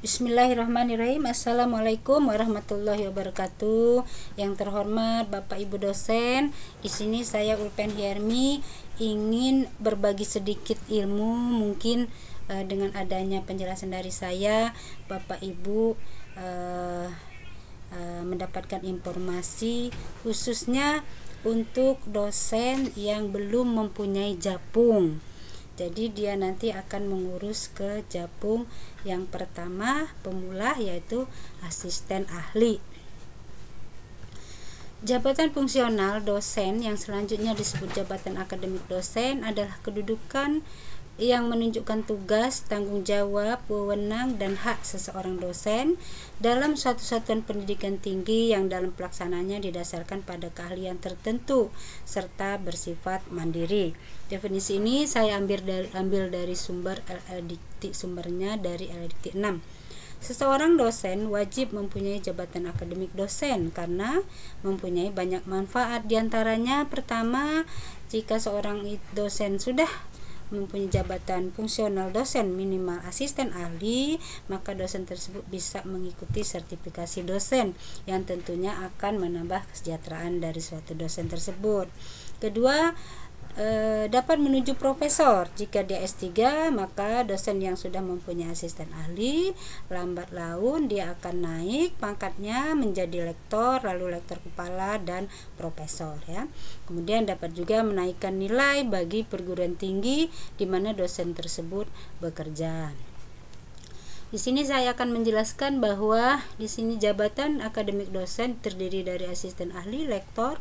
Bismillahirrahmanirrahim. Assalamualaikum warahmatullahi wabarakatuh. Yang terhormat Bapak Ibu dosen, di sini saya Ulpen Hiermi ingin berbagi sedikit ilmu. Mungkin dengan adanya penjelasan dari saya, Bapak Ibu mendapatkan informasi khususnya untuk dosen yang belum mempunyai Japung. Jadi dia nanti akan mengurus ke Japung yang pertama pemula, yaitu asisten ahli. Jabatan fungsional dosen yang selanjutnya disebut jabatan akademik dosen adalah kedudukan yang menunjukkan tugas, tanggung jawab, wewenang, dan hak seseorang dosen dalam suatu satuan pendidikan tinggi yang dalam pelaksanaannya didasarkan pada keahlian tertentu serta bersifat mandiri. Definisi ini saya ambil dari sumber LL sumbernya dari LL 6. Seseorang dosen wajib mempunyai jabatan akademik dosen karena mempunyai banyak manfaat. Diantaranya pertama, jika seorang dosen sudah mempunyai jabatan fungsional dosen minimal asisten ahli, maka dosen tersebut bisa mengikuti sertifikasi dosen yang tentunya akan menambah kesejahteraan dari suatu dosen tersebut. Kedua, dapat menuju profesor. Jika dia S3, maka dosen yang sudah mempunyai asisten ahli, lambat laun dia akan naik pangkatnya menjadi lektor, lalu lektor kepala dan profesor ya. Kemudian dapat juga menaikkan nilai bagi perguruan tinggi di mana dosen tersebut bekerja. Di sini saya akan menjelaskan bahwa di sini jabatan akademik dosen terdiri dari asisten ahli, lektor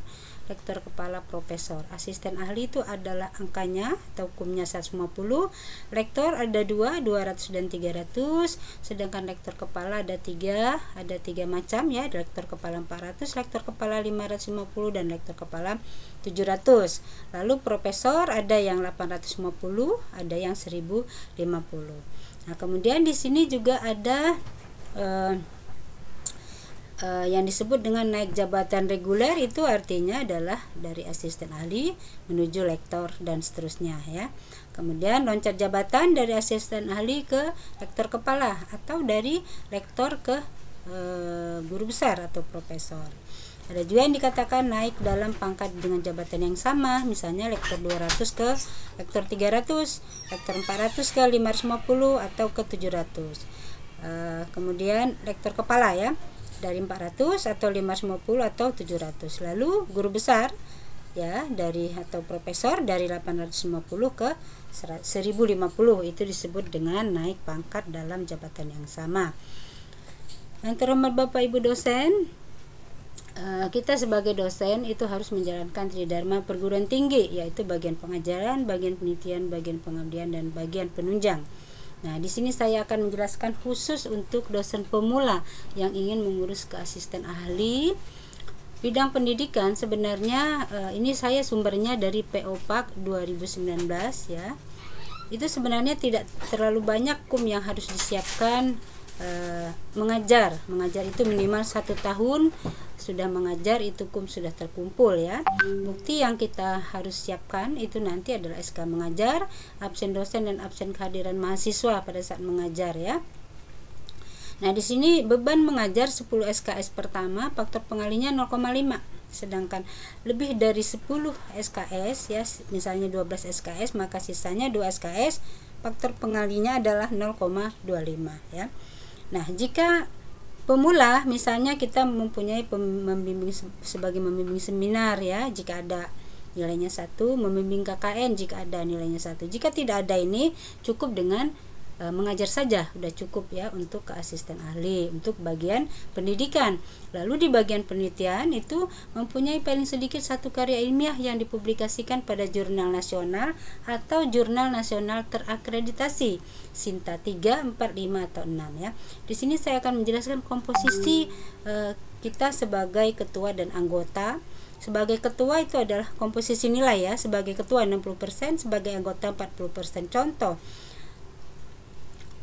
kepala, profesor. Asisten ahli itu adalah angkanya atau hukumnya 150, lektor ada 200 dan 300, sedangkan lektor kepala ada 3 macam ya, lektor kepala 400, lektor kepala 550 dan lektor kepala 700. Lalu profesor ada yang 850, ada yang 1050. Nah, kemudian di sini juga ada yang disebut dengan naik jabatan reguler, itu artinya adalah dari asisten ahli menuju lektor dan seterusnya ya. Kemudian loncat jabatan dari asisten ahli ke lektor kepala atau dari lektor ke guru besar atau profesor. Ada juga yang dikatakan naik dalam pangkat dengan jabatan yang sama, misalnya lektor 200 ke lektor 300, lektor 400 ke 550 atau ke 700. Kemudian lektor kepala ya, dari 400 atau 550 atau 700. Lalu guru besar ya, dari atau profesor dari 850 ke 1050, itu disebut dengan naik pangkat dalam jabatan yang sama. Yang terhormat Bapak Ibu dosen, kita sebagai dosen itu harus menjalankan tridharma perguruan tinggi, yaitu bagian pengajaran, bagian penelitian, bagian pengabdian, dan bagian penunjang. Nah, di sini saya akan menjelaskan khusus untuk dosen pemula yang ingin mengurus ke asisten ahli. Bidang pendidikan sebenarnya ini saya sumbernya dari PO-PAK 2019 ya. Itu sebenarnya tidak terlalu banyak kum yang harus disiapkan. Mengajar itu minimal 1 tahun sudah mengajar, itu kum sudah terkumpul ya. Bukti yang kita harus siapkan itu nanti adalah SK mengajar, absen dosen, dan absen kehadiran mahasiswa pada saat mengajar ya. Nah, di sini beban mengajar 10 SKS pertama faktor pengalinya 0,5. Sedangkan lebih dari 10 SKS ya, misalnya 12 SKS, maka sisanya 2 SKS faktor pengalinya adalah 0,25 ya. Nah, jika pemula misalnya kita mempunyai sebagai membimbing seminar ya, jika ada nilainya 1, membimbing KKN jika ada nilainya 1. Jika tidak ada ini, cukup dengan mengajar saja, sudah cukup ya untuk ke asisten ahli untuk bagian pendidikan. Lalu di bagian penelitian itu mempunyai paling sedikit 1 karya ilmiah yang dipublikasikan pada jurnal nasional atau jurnal nasional terakreditasi Sinta 3, 4, 5 atau 6 ya. Di sini saya akan menjelaskan komposisi kita sebagai ketua dan anggota. Sebagai ketua itu adalah komposisi nilai ya, sebagai ketua 60%, sebagai anggota 40%. Contoh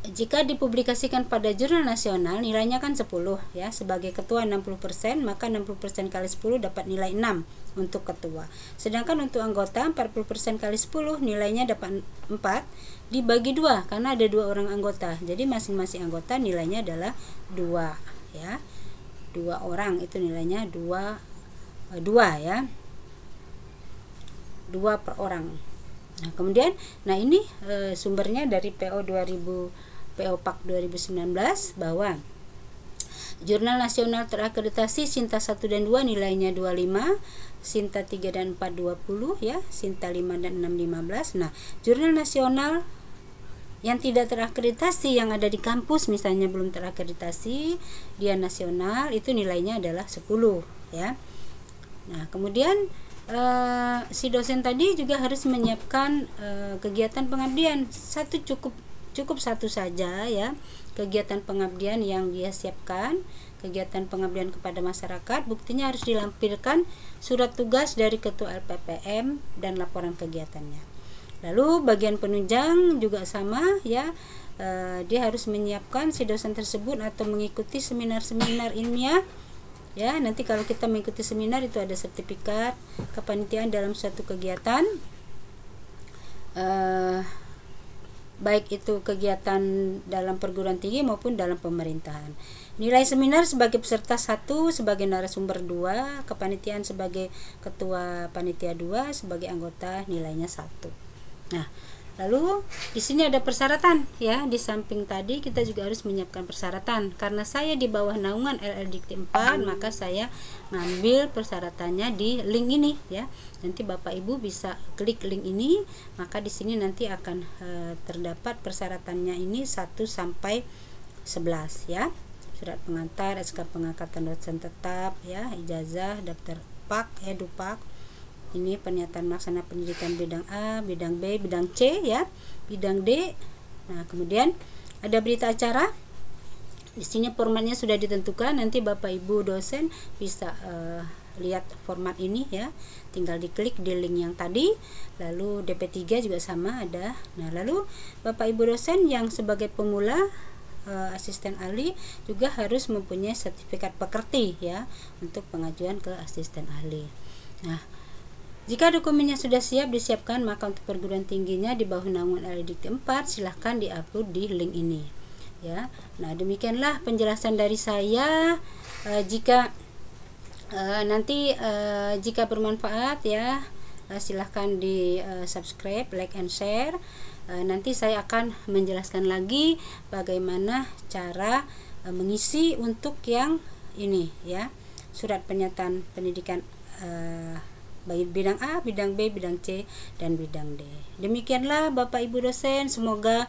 jika dipublikasikan pada jurnal nasional nilainya kan 10 ya, sebagai ketua 60%, maka 60% kali 10 dapat nilai 6 untuk ketua. Sedangkan untuk anggota 40% kali 10 nilainya dapat 4 dibagi 2 karena ada 2 orang anggota. Jadi masing-masing anggota nilainya adalah 2 ya. 2 orang itu nilainya 2 ya. 2 per orang. Nah, kemudian ini sumbernya dari PO PAK 2019 bahwa Jurnal Nasional Terakreditasi Sinta 1 dan 2 nilainya 25, Sinta 3 dan 4 20 ya, Sinta 5 dan 6 15. Nah, jurnal nasional yang tidak terakreditasi yang ada di kampus misalnya belum terakreditasi, dia nasional, itu nilainya adalah 10 ya. Nah, kemudian si dosen tadi juga harus menyiapkan kegiatan pengabdian. Cukup satu saja ya, kegiatan pengabdian yang dia siapkan, kegiatan pengabdian kepada masyarakat. Buktinya harus dilampirkan surat tugas dari ketua LPPM dan laporan kegiatannya. Lalu bagian penunjang juga sama ya, dia harus menyiapkan si dosen tersebut atau mengikuti seminar-seminar ilmiah ya. Nanti kalau kita mengikuti seminar itu ada sertifikat kepanitiaan dalam suatu kegiatan, baik itu kegiatan dalam perguruan tinggi maupun dalam pemerintahan. Nilai seminar sebagai peserta 1, sebagai narasumber 2, kepanitiaan sebagai ketua panitia 2, sebagai anggota nilainya 1. Nah, lalu di sini ada persyaratan ya. Di samping tadi kita juga harus menyiapkan persyaratan. Karena saya di bawah naungan LL Dikti 4, maka saya ngambil persyaratannya di link ini ya. Nanti Bapak Ibu bisa klik link ini, maka di sini nanti akan terdapat persyaratannya ini 1 sampai 11 ya. Surat pengantar, SK pengangkatan dosen tetap ya, ijazah, daftar PAK ya, Dupak. Ini pernyataan melaksana pendidikan bidang A, bidang B, bidang C ya, bidang D. Nah, kemudian ada berita acara. Di sini formatnya sudah ditentukan. Nanti Bapak Ibu dosen bisa lihat format ini ya. Tinggal diklik di link yang tadi. Lalu DP3 juga sama ada. Nah, lalu Bapak Ibu dosen yang sebagai pemula asisten ahli juga harus mempunyai sertifikat pekerti ya untuk pengajuan ke asisten ahli. Nah, jika dokumennya sudah siap disiapkan, maka untuk perguruan tingginya di bawah naungan LL Dikti 4 silahkan diupload di link ini ya. Nah, demikianlah penjelasan dari saya. Jika nanti jika bermanfaat ya, silahkan di subscribe, like and share. Nanti saya akan menjelaskan lagi bagaimana cara mengisi untuk yang ini ya, surat pernyataan pendidikan bidang A, bidang B, bidang C, dan bidang D. Demikianlah Bapak Ibu dosen, semoga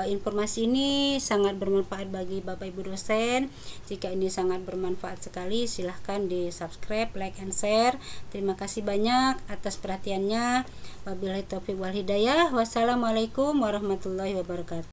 informasi ini sangat bermanfaat bagi Bapak Ibu dosen. Jika ini sangat bermanfaat sekali, silahkan di subscribe, like, and share. Terima kasih banyak atas perhatiannya. Wabillahi taufiq wal hidayah. Wassalamualaikum warahmatullahi wabarakatuh.